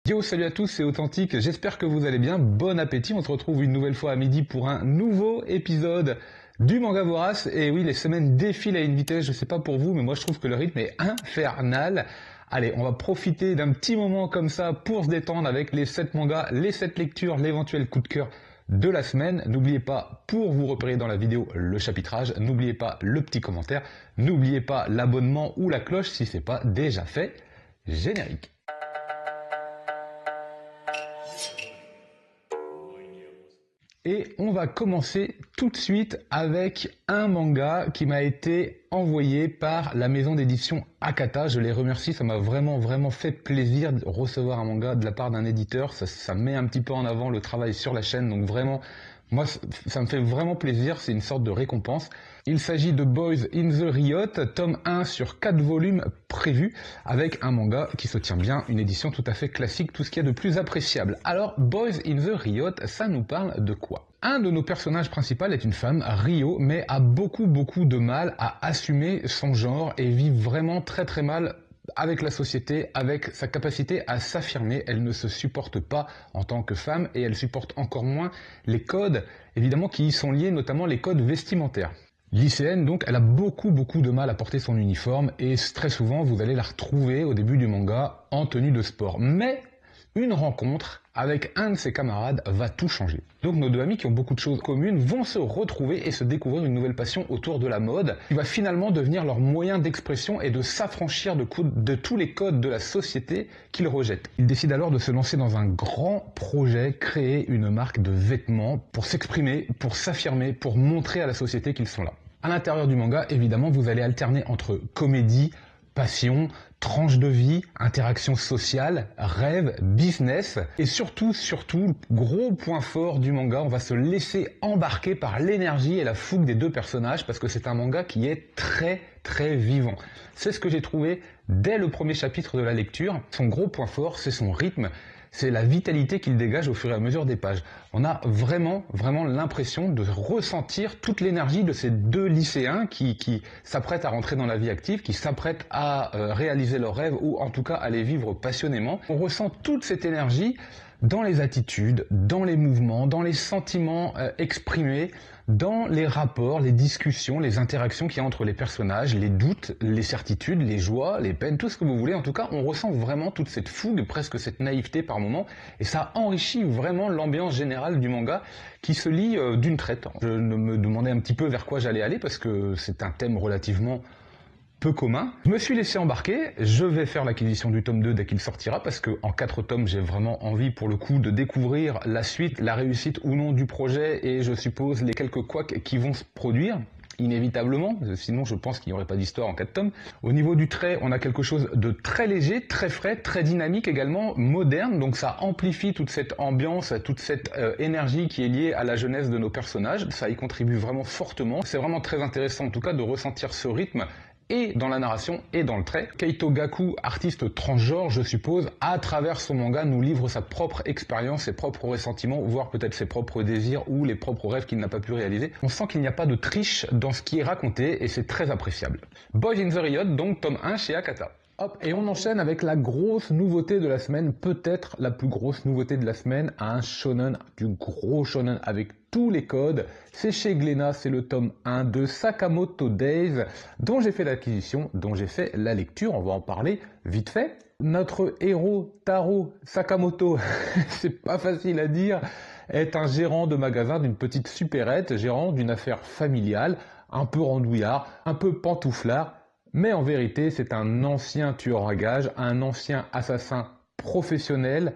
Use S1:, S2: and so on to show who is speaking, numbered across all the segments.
S1: Yo, salut à tous, c'est Authentique, j'espère que vous allez bien, bon appétit, on se retrouve une nouvelle fois à midi pour un nouveau épisode du Manga Vorace. Et oui, les semaines défilent à une vitesse, je sais pas pour vous, mais moi je trouve que le rythme est infernal. Allez, on va profiter d'un petit moment comme ça pour se détendre avec les 7 mangas, les 7 lectures, l'éventuel coup de cœur de la semaine. N'oubliez pas, pour vous repérer dans la vidéo, le chapitrage, n'oubliez pas le petit commentaire, n'oubliez pas l'abonnement ou la cloche si c'est pas déjà fait. Générique. Et on va commencer tout de suite avec un manga qui m'a été envoyé par la maison d'édition Akata. Je les remercie, ça m'a vraiment fait plaisir de recevoir un manga de la part d'un éditeur. Ça met un petit peu en avant le travail sur la chaîne, donc vraiment, moi ça me fait vraiment plaisir, c'est une sorte de récompense. Il s'agit de Boys in the Riot, tome 1 sur 4 volumes prévus, avec un manga qui se tient bien, une édition tout à fait classique, tout ce qu'il y a de plus appréciable. Alors, Boys in the Riot, ça nous parle de quoi? Un de nos personnages principaux est une femme, Rio, mais a beaucoup de mal à assumer son genre et vit vraiment très mal avec la société, avec sa capacité à s'affirmer. Elle ne se supporte pas en tant que femme et elle supporte encore moins les codes, évidemment, qui y sont liés, notamment les codes vestimentaires. Lycéenne, donc, elle a beaucoup de mal à porter son uniforme et très souvent, vous allez la retrouver au début du manga en tenue de sport. Mais une rencontre avec un de ses camarades va tout changer. Donc nos deux amis qui ont beaucoup de choses communes vont se retrouver et se découvrir une nouvelle passion autour de la mode qui va finalement devenir leur moyen d'expression et de s'affranchir de tous les codes de la société qu'ils rejettent. Ils décident alors de se lancer dans un grand projet, créer une marque de vêtements pour s'exprimer, pour s'affirmer, pour montrer à la société qu'ils sont là. À l'intérieur du manga, évidemment, vous allez alterner entre comédie, passion, tranche de vie, interaction sociale, rêve, business et surtout, gros point fort du manga, on va se laisser embarquer par l'énergie et la fougue des deux personnages parce que c'est un manga qui est très vivant. C'est ce que j'ai trouvé dès le premier chapitre de la lecture. Son gros point fort, c'est son rythme. C'est la vitalité qu'il dégage au fur et à mesure des pages. On a vraiment l'impression de ressentir toute l'énergie de ces deux lycéens qui s'apprêtent à rentrer dans la vie active, qui s'apprêtent à réaliser leurs rêves ou en tout cas à les vivre passionnément. On ressent toute cette énergie dans les attitudes, dans les mouvements, dans les sentiments exprimés, dans les rapports, les discussions, les interactions qu'il y a entre les personnages, les doutes, les certitudes, les joies, les peines, tout ce que vous voulez. En tout cas, on ressent vraiment toute cette fougue, presque cette naïveté par moments, et ça enrichit vraiment l'ambiance générale du manga qui se lit d'une traite. Je me demandais un petit peu vers quoi j'allais aller parce que c'est un thème relativement peu commun. Je me suis laissé embarquer, je vais faire l'acquisition du tome 2 dès qu'il sortira parce que en 4 tomes j'ai vraiment envie pour le coup de découvrir la suite, la réussite ou non du projet et je suppose les quelques couacs qui vont se produire inévitablement, sinon je pense qu'il n'y aurait pas d'histoire en 4 tomes. Au niveau du trait, on a quelque chose de très léger, très frais, très dynamique également, moderne, donc ça amplifie toute cette ambiance, toute cette énergie qui est liée à la jeunesse de nos personnages, ça y contribue vraiment fortement. C'est vraiment très intéressant en tout cas de ressentir ce rythme et dans la narration et dans le trait. Keito Gaku, artiste transgenre, je suppose, à travers son manga, nous livre sa propre expérience, ses propres ressentiments, voire peut-être ses propres désirs ou les propres rêves qu'il n'a pas pu réaliser. On sent qu'il n'y a pas de triche dans ce qui est raconté et c'est très appréciable. Boys in the Riot, donc tome 1 chez Akata. Hop, et on enchaîne avec la grosse nouveauté de la semaine, peut-être la plus grosse nouveauté de la semaine, un shonen, du gros shonen avec tous les codes. C'est chez Glénat, c'est le tome 1 de Sakamoto Days, dont j'ai fait l'acquisition, dont j'ai fait la lecture, on va en parler vite fait. Notre héros Taro Sakamoto, c'est pas facile à dire, est un gérant de magasin d'une petite supérette, gérant d'une affaire familiale, un peu randouillard, un peu pantouflard. Mais en vérité, c'est un ancien tueur à gages, un ancien assassin professionnel,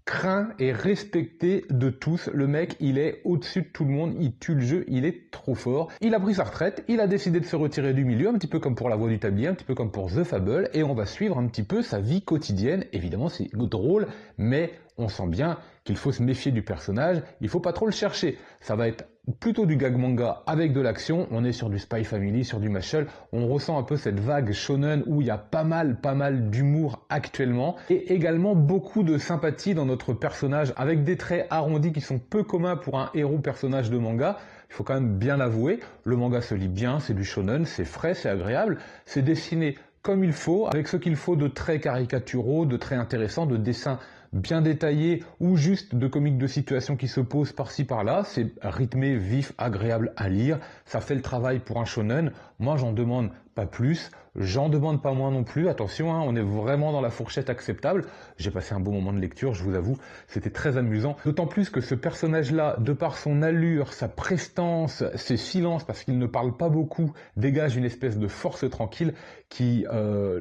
S1: craint et respecté de tous. Le mec, il est au-dessus de tout le monde, il tue le jeu, il est trop fort. Il a pris sa retraite, il a décidé de se retirer du milieu, un petit peu comme pour La Voix du Tablier, un petit peu comme pour The Fable, et on va suivre un petit peu sa vie quotidienne. Évidemment, c'est drôle, mais on sent bien qu'il faut se méfier du personnage, il faut pas trop le chercher. Ça va être plutôt du gag manga avec de l'action, on est sur du Spy Family, sur du Mashle, on ressent un peu cette vague shonen où il y a pas mal d'humour actuellement, et également beaucoup de sympathie dans notre personnage, avec des traits arrondis qui sont peu communs pour un héros personnage de manga. Il faut quand même bien l'avouer, le manga se lit bien, c'est du shonen, c'est frais, c'est agréable, c'est dessiné comme il faut, avec ce qu'il faut de traits caricaturaux, de traits intéressants, de dessins bien détaillé ou juste de comiques de situation qui se posent par-ci par-là. C'est rythmé, vif, agréable à lire. Ça fait le travail pour un shonen. Moi, j'en demande pas plus. J'en demande pas moins non plus. Attention, hein, on est vraiment dans la fourchette acceptable. J'ai passé un bon moment de lecture, je vous avoue. C'était très amusant. D'autant plus que ce personnage-là, de par son allure, sa prestance, ses silences, parce qu'il ne parle pas beaucoup, dégage une espèce de force tranquille qui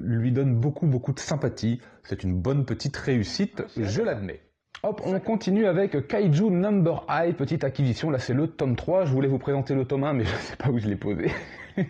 S1: lui donne beaucoup de sympathie. C'est une bonne petite réussite, je l'admets. Hop, on continue avec Kaiju Number 8, petite acquisition. Là, c'est le tome 3. Je voulais vous présenter le tome 1, mais je ne sais pas où je l'ai posé.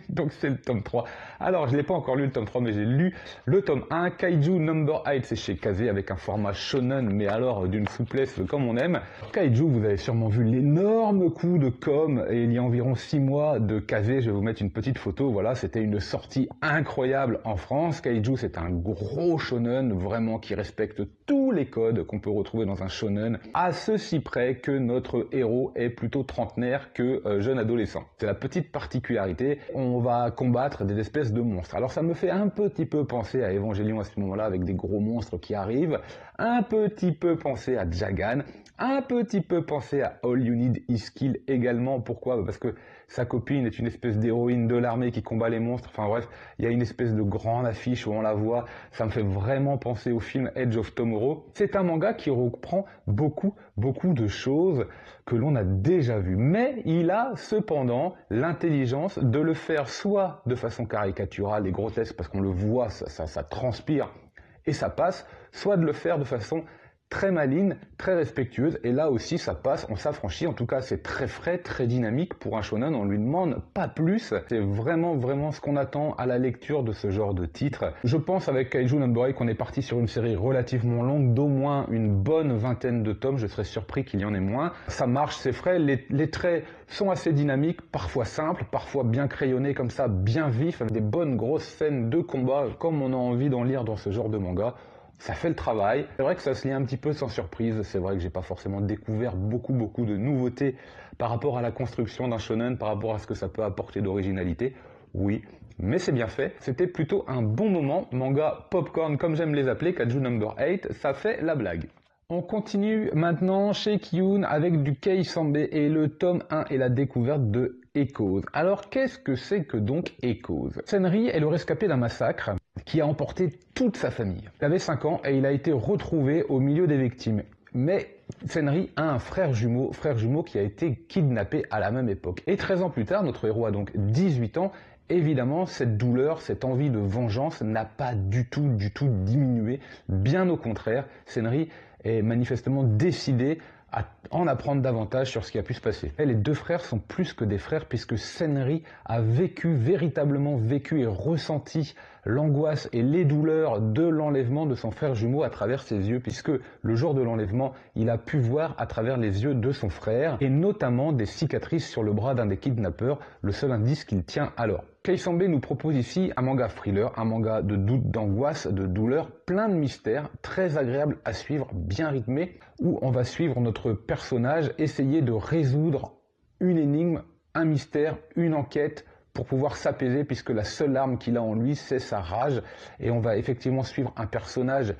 S1: Donc, c'est le tome 3. Alors, je l'ai pas encore lu le tome 3, mais j'ai lu le tome 1. Kaiju Number 8, c'est chez Kazé avec un format shonen, mais alors d'une souplesse comme on aime. Kaiju, vous avez sûrement vu l'énorme coup de com' et il y a environ 6 mois de Kazé. Je vais vous mettre une petite photo. Voilà, c'était une sortie incroyable en France. Kaiju, c'est un gros shonen, vraiment qui respecte tous les codes qu'on peut retrouver dans un shonen, à ceci près que notre héros est plutôt trentenaire que jeune adolescent. C'est la petite particularité. On va combattre des espèces de monstres. Alors ça me fait un petit peu penser à Evangelion à ce moment-là, avec des gros monstres qui arrivent, un petit peu penser à Jagan, un petit peu penser à All You Need Is Kill également. Pourquoi ? Parce que sa copine est une espèce d'héroïne de l'armée qui combat les monstres. Enfin bref, il y a une espèce de grande affiche où on la voit. Ça me fait vraiment penser au film Edge of Tomorrow. C'est un manga qui reprend beaucoup de choses que l'on a déjà vues. Mais il a cependant l'intelligence de le faire soit de façon caricaturale et grotesque, parce qu'on le voit, ça transpire et ça passe, soit de le faire de façon très maligne, très respectueuse, et là aussi ça passe, on s'affranchit. En tout cas, c'est très frais, très dynamique pour un shonen, on lui demande pas plus. C'est vraiment ce qu'on attend à la lecture de ce genre de titre. Je pense avec Kaiju Number 8 qu'on est parti sur une série relativement longue, d'au moins une bonne vingtaine de tomes. Je serais surpris qu'il y en ait moins. Ça marche, c'est frais, les traits sont assez dynamiques, parfois simples, parfois bien crayonnés comme ça, bien vifs, avec des bonnes grosses scènes de combat, comme on a envie d'en lire dans ce genre de manga. Ça fait le travail. C'est vrai que ça se lit un petit peu sans surprise. C'est vrai que j'ai pas forcément découvert beaucoup de nouveautés par rapport à la construction d'un shonen, par rapport à ce que ça peut apporter d'originalité. Oui, mais c'est bien fait. C'était plutôt un bon moment. Manga popcorn, comme j'aime les appeler, Kaiju Number 8, ça fait la blague. On continue maintenant chez Kiyun avec du Kei Sambe et le tome 1 et la découverte de Echoes. Alors qu'est-ce que c'est que donc Echoes ? Senri est le rescapé d'un massacre qui a emporté toute sa famille. Il avait 5 ans et il a été retrouvé au milieu des victimes. Mais Senri a un frère jumeau qui a été kidnappé à la même époque. Et 13 ans plus tard, notre héros a donc 18 ans. Évidemment, cette douleur, cette envie de vengeance n'a pas du tout diminué. Bien au contraire, Senri est manifestement décidé à en apprendre davantage sur ce qui a pu se passer. Et les deux frères sont plus que des frères puisque Senri a véritablement vécu et ressenti l'angoisse et les douleurs de l'enlèvement de son frère jumeau à travers ses yeux, puisque le jour de l'enlèvement, il a pu voir à travers les yeux de son frère, et notamment des cicatrices sur le bras d'un des kidnappeurs, le seul indice qu'il tient alors. Kei Sambe nous propose ici un manga thriller, un manga de doute, d'angoisse, de douleur, plein de mystères, très agréable à suivre, bien rythmé, où on va suivre notre personnage essayer de résoudre une énigme, un mystère, une enquête, pour pouvoir s'apaiser, puisque la seule arme qu'il a en lui, c'est sa rage. Et on va effectivement suivre un personnage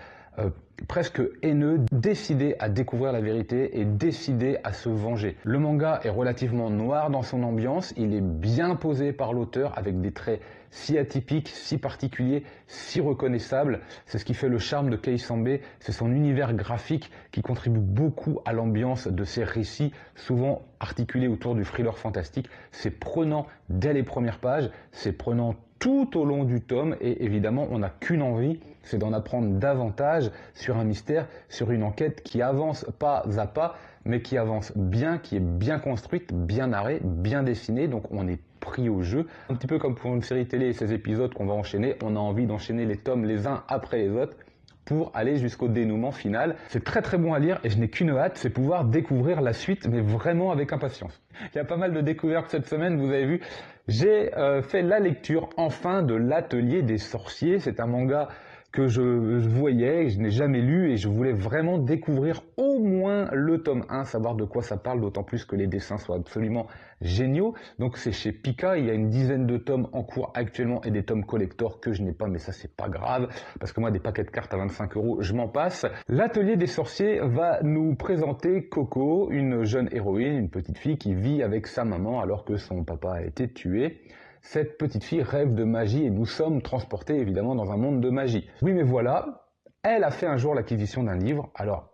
S1: presque haineux, décidé à découvrir la vérité et décidé à se venger. Le manga est relativement noir dans son ambiance, il est bien posé par l'auteur avec des traits si atypiques, si particuliers, si reconnaissables. C'est ce qui fait le charme de Kei Sambe, c'est son univers graphique qui contribue beaucoup à l'ambiance de ses récits, souvent articulés autour du thriller fantastique. C'est prenant dès les premières pages, c'est prenant tout au long du tome, et évidemment on n'a qu'une envie, c'est d'en apprendre davantage sur un mystère, sur une enquête qui avance pas à pas, mais qui avance bien, qui est bien construite, bien narrée, bien dessinée, donc on est pris au jeu. Un petit peu comme pour une série télé et ses épisodes qu'on va enchaîner, on a envie d'enchaîner les tomes les uns après les autres pour aller jusqu'au dénouement final. C'est très bon à lire et je n'ai qu'une hâte, c'est pouvoir découvrir la suite, mais vraiment avec impatience. Il y a pas mal de découvertes cette semaine, vous avez vu. J'ai fait la lecture enfin de l'Atelier des sorciers. C'est un manga que je voyais, que je n'ai jamais lu, et je voulais vraiment découvrir au moins le tome 1, savoir de quoi ça parle, d'autant plus que les dessins sont absolument géniaux. Donc c'est chez Pika, il y a une dizaine de tomes en cours actuellement et des tomes collector que je n'ai pas, mais ça c'est pas grave, parce que moi des paquets de cartes à 25 €, je m'en passe. L'atelier des sorciers va nous présenter Coco, une jeune héroïne, une petite fille qui vit avec sa maman alors que son papa a été tué. Cette petite fille rêve de magie et nous sommes transportés évidemment dans un monde de magie. Oui, mais voilà, elle a fait un jour l'acquisition d'un livre. Alors,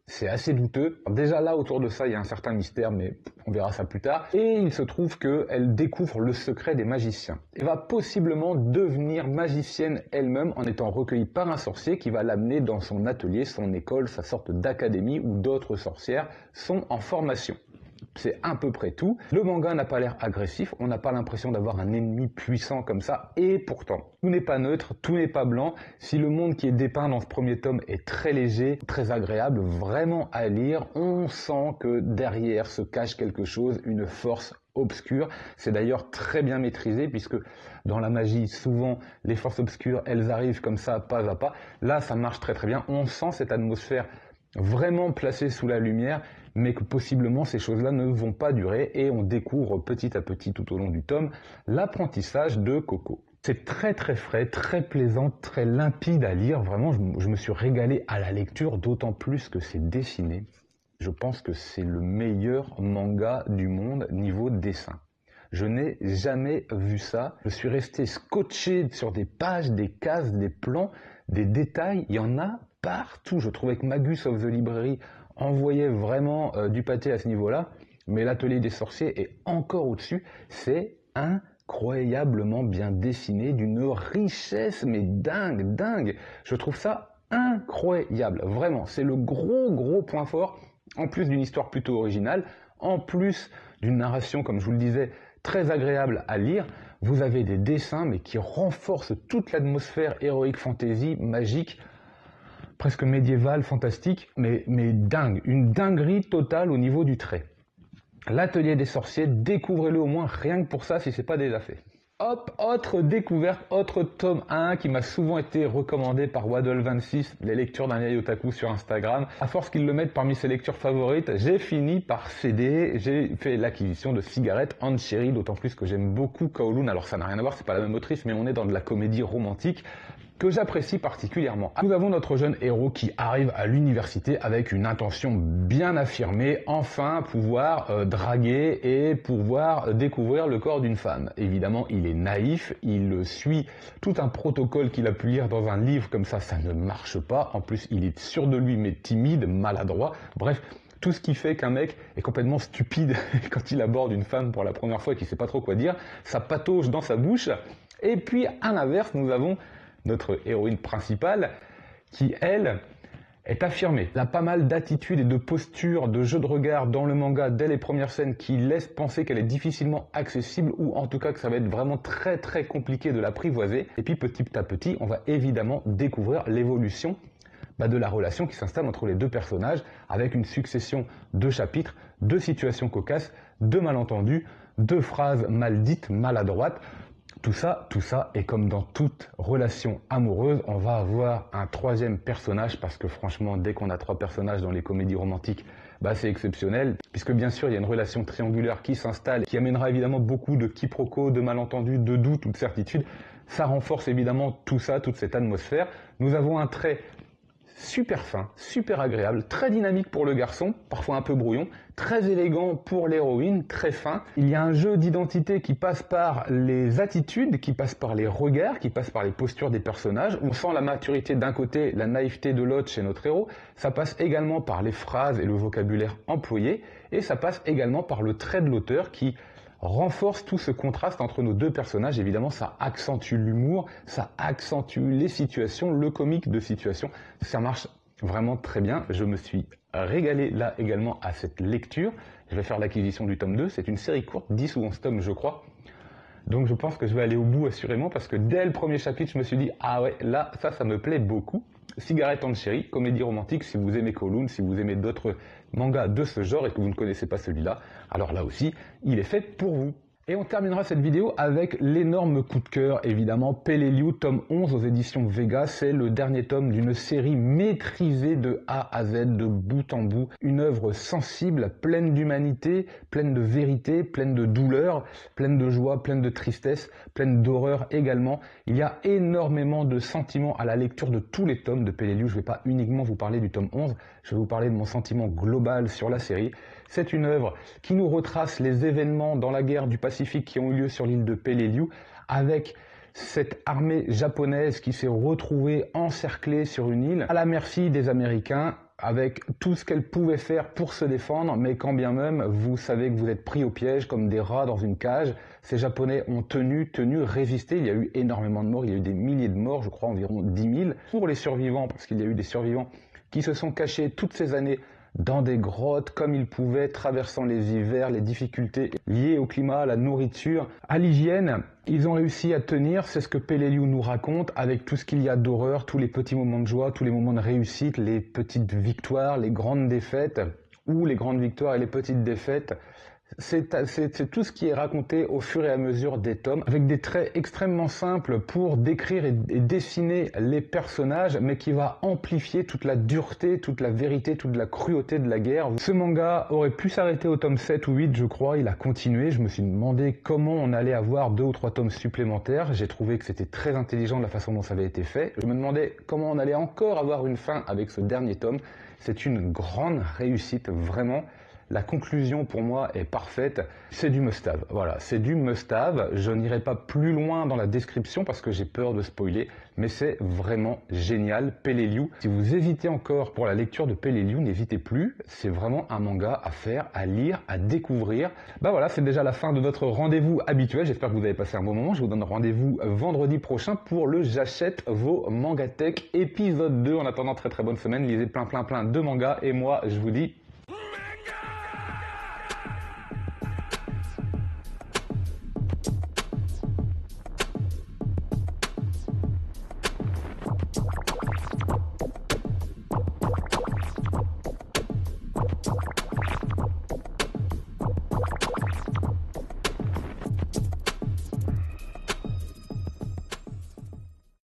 S1: c'est assez douteux. Alors, déjà là, autour de ça, il y a un certain mystère, mais on verra ça plus tard. Et il se trouve qu'elle découvre le secret des magiciens. Elle va possiblement devenir magicienne elle-même en étant recueillie par un sorcier qui va l'amener dans son atelier, son école, sa sorte d'académie où d'autres sorcières sont en formation. C'est à peu près tout. Le manga n'a pas l'air agressif, on n'a pas l'impression d'avoir un ennemi puissant comme ça, et pourtant, tout n'est pas neutre, tout n'est pas blanc. Si le monde qui est dépeint dans ce premier tome est très léger, très agréable, vraiment à lire, on sent que derrière se cache quelque chose, une force obscure. C'est d'ailleurs très bien maîtrisé, puisque dans la magie, souvent, les forces obscures, elles arrivent comme ça, pas à pas. Là, ça marche très très bien, on sent cette atmosphère vraiment placée sous la lumière, mais que possiblement ces choses-là ne vont pas durer et on découvre petit à petit tout au long du tome l'apprentissage de Coco. C'est très très frais, très plaisant, très limpide à lire, vraiment je me suis régalé à la lecture, d'autant plus que c'est dessiné. Je pense que c'est le meilleur manga du monde niveau dessin. Je n'ai jamais vu ça, je suis resté scotché sur des pages, des cases, des plans, des détails, il y en a partout. Je trouvais que Magus of the Library envoyait vraiment du pâté à ce niveau-là, mais l'atelier des sorciers est encore au-dessus. C'est incroyablement bien dessiné, d'une richesse, mais dingue. Je trouve ça incroyable, vraiment. C'est le gros point fort, en plus d'une histoire plutôt originale, en plus d'une narration, comme je vous le disais, très agréable à lire. Vous avez des dessins, mais qui renforcent toute l'atmosphère héroïque fantasy, magique, presque médiéval, fantastique, mais dingue, une dinguerie totale au niveau du trait. L'atelier des sorciers, découvrez-le au moins rien que pour ça si c'est pas déjà fait. Hop, autre découverte, autre tome 1 qui m'a souvent été recommandé par Waddle26, les lectures d'un vieil otaku sur Instagram. À force qu'ils le mettent parmi ses lectures favorites, j'ai fini par céder, j'ai fait l'acquisition de Cigarette and Cherry, d'autant plus que j'aime beaucoup Kowloon. Alors ça n'a rien à voir, c'est pas la même autrice, mais on est dans de la comédie romantique que j'apprécie particulièrement. Nous avons notre jeune héros qui arrive à l'université avec une intention bien affirmée, enfin pouvoir draguer et pouvoir découvrir le corps d'une femme. Évidemment, il est naïf, il suit tout un protocole qu'il a pu lire dans un livre, comme ça ne marche pas. En plus, il est sûr de lui, mais timide, maladroit. Bref, tout ce qui fait qu'un mec est complètement stupide quand il aborde une femme pour la première fois et qu'il ne sait pas trop quoi dire. Ça patauge dans sa bouche. Et puis, à l'inverse, nous avons notre héroïne principale, qui, elle, est affirmée. Elle a pas mal d'attitudes et de postures, de jeux de regard dans le manga dès les premières scènes qui laissent penser qu'elle est difficilement accessible ou en tout cas que ça va être vraiment très compliqué de l'apprivoiser. Et puis petit à petit, on va évidemment découvrir l'évolution de la relation qui s'installe entre les deux personnages avec une succession de chapitres, de situations cocasses, de malentendus, de phrases mal dites, maladroites. Tout ça, et comme dans toute relation amoureuse, on va avoir un troisième personnage parce que franchement, dès qu'on a trois personnages dans les comédies romantiques, c'est exceptionnel, puisque bien sûr, il y a une relation triangulaire qui s'installe, qui amènera évidemment beaucoup de quiproquos, de malentendus, de doutes ou de certitudes. Ça renforce évidemment tout ça, toute cette atmosphère. Nous avons un trait super fin, super agréable, très dynamique pour le garçon, parfois un peu brouillon, très élégant pour l'héroïne, très fin. Il y a un jeu d'identité qui passe par les attitudes, qui passe par les regards, qui passe par les postures des personnages. On sent la maturité d'un côté, la naïveté de l'autre chez notre héros. Ça passe également par les phrases et le vocabulaire employé, et ça passe également par le trait de l'auteur qui renforce tout ce contraste entre nos deux personnages. Évidemment, ça accentue l'humour, ça accentue les situations, le comique de situation. Ça marche vraiment très bien. Je me suis régalé là également à cette lecture. Je vais faire l'acquisition du tome 2. C'est une série courte, 10 ou 11 tomes je crois. Donc je pense que je vais aller au bout assurément parce que dès le premier chapitre, je me suis dit « Ah ouais, là, ça me plaît beaucoup ». Cigarette and Cherry, comédie romantique, si vous aimez Kowloon, si vous aimez d'autres mangas de ce genre et que vous ne connaissez pas celui-là, alors là aussi, il est fait pour vous. Et on terminera cette vidéo avec l'énorme coup de cœur, évidemment, Peleliu, tome 11 aux éditions Vega. C'est le dernier tome d'une série maîtrisée de A à Z, de bout en bout. Une œuvre sensible, pleine d'humanité, pleine de vérité, pleine de douleur, pleine de joie, pleine de tristesse, pleine d'horreur également. Il y a énormément de sentiments à la lecture de tous les tomes de Peleliu. Je ne vais pas uniquement vous parler du tome 11, je vais vous parler de mon sentiment global sur la série. C'est une œuvre qui nous retrace les événements dans la guerre du Pacifique qui ont eu lieu sur l'île de Peleliu, avec cette armée japonaise qui s'est retrouvée encerclée sur une île, à la merci des Américains, avec tout ce qu'elle pouvait faire pour se défendre, mais quand bien même, vous savez que vous êtes pris au piège comme des rats dans une cage. Ces Japonais ont tenu, résisté. Il y a eu énormément de morts, il y a eu des milliers de morts, je crois environ 10 000. Pour les survivants, parce qu'il y a eu des survivants qui se sont cachés toutes ces années dans des grottes comme ils pouvaient, traversant les hivers, les difficultés liées au climat, à la nourriture, à l'hygiène. Ils ont réussi à tenir, c'est ce que Peleliu nous raconte, avec tout ce qu'il y a d'horreur, tous les petits moments de joie, tous les moments de réussite, les petites victoires, les grandes défaites, ou les grandes victoires et les petites défaites. C'est tout ce qui est raconté au fur et à mesure des tomes, avec des traits extrêmement simples pour décrire et dessiner les personnages, mais qui va amplifier toute la dureté, toute la vérité, toute la cruauté de la guerre. Ce manga aurait pu s'arrêter au tome 7 ou 8, je crois, il a continué. Je me suis demandé comment on allait avoir 2 ou 3 tomes supplémentaires. J'ai trouvé que c'était très intelligent de la façon dont ça avait été fait. Je me demandais comment on allait encore avoir une fin avec ce dernier tome. C'est une grande réussite, vraiment. La conclusion pour moi est parfaite, c'est du must-have. Voilà, c'est du must-have. Je n'irai pas plus loin dans la description parce que j'ai peur de spoiler, mais c'est vraiment génial. Peleliu, si vous hésitez encore pour la lecture de Peleliu, n'hésitez plus. C'est vraiment un manga à faire, à lire, à découvrir. Bah voilà, c'est déjà la fin de notre rendez-vous habituel. J'espère que vous avez passé un bon moment. Je vous donne rendez-vous vendredi prochain pour le J'achète vos Mangatech épisode 2. En attendant, très très bonne semaine. Lisez plein de mangas et moi, je vous dis